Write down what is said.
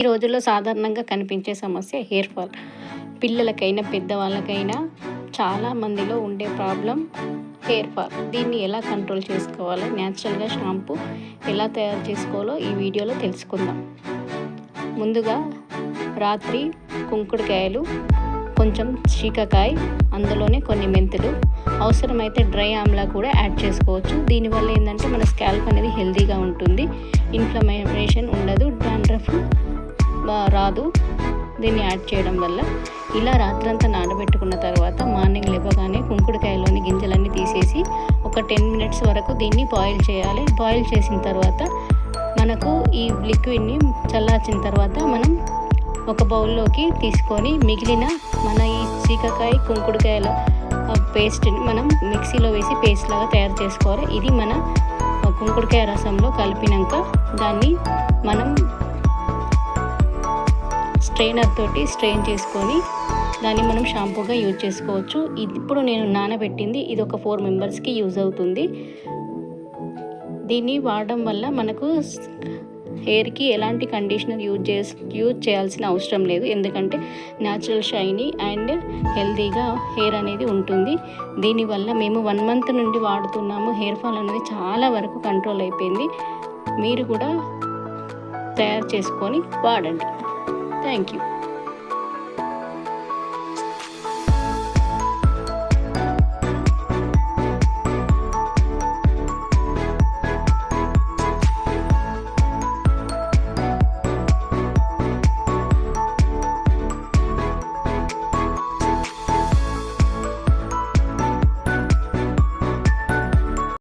ఈ రోజుల్లో సాధారణంగా కనిపించే సమస్య హెయిర్ ఫాల్. పిల్లలకైనా పెద్దవాళ్ళకైనా చాలా మందిలో ఉండే ప్రాబ్లం హెయిర్ ఫాల్. దీన్ని ఎలా కంట్రోల్ చేసుకోవాలో, న్యాచురల్గా షాంపూ ఎలా తయారు చేసుకోవాలో ఈ వీడియోలో తెలుసుకుందాం. ముందుగా రాత్రి కుంకుడుకాయలు, కొంచెం శీకాకాయ, అందులోనే కొన్ని మెంతులు, అవసరమైతే డ్రై ఆమ్లా కూడా యాడ్ చేసుకోవచ్చు. దీనివల్ల ఏంటంటే మన స్కాల్ప్ అనేది హెల్తీగా ఉంటుంది, ఇన్ఫ్లమేషన్ ఉండదు, డాండ్రఫ్ రాదు దీన్ని యాడ్ చేయడం వల్ల. ఇలా రాత్రంతా నానబెట్టుకున్న తర్వాత మార్నింగ్ లేవగానే కుంకుడుకాయలోని గింజలన్నీ తీసేసి ఒక 10 మినిట్స్ వరకు దీన్ని బాయిల్ చేయాలి. బాయిల్ చేసిన తర్వాత మనకు ఈ లిక్విడ్ని చల్లార్చిన తర్వాత మనం ఒక బౌల్లోకి తీసుకొని మిగిలిన మన ఈ శీకాకాయ కుంకుడుకాయల పేస్ట్ని మనం మిక్సీలో వేసి పేస్ట్ లాగా తయారు చేసుకోవాలి. ఇది మన కుంకుడుకాయ రసంలో కలిపినాక దాన్ని మనం స్ట్రెయినర్ తోటి స్ట్రెయిన్ చేసుకొని దాన్ని మనం షాంపూగా యూజ్ చేసుకోవచ్చు. ఇప్పుడు నేను నానబెట్టింది ఇది ఒక 4 మెంబర్స్కి యూజ్ అవుతుంది. దీన్ని వాడడం వల్ల మనకు హెయిర్కి ఎలాంటి కండిషనర్ యూజ్ చేయాల్సిన అవసరం లేదు, ఎందుకంటే న్యాచురల్ షైనీ అండ్ హెల్తీగా హెయిర్ అనేది ఉంటుంది. దీనివల్ల మేము 1 మంత్ నుండి వాడుతున్నాము. హెయిర్ ఫాల్ అనేది చాలా వరకు కంట్రోల్ అయిపోయింది. మీరు కూడా తయారు చేసుకొని వాడండి. Thank you.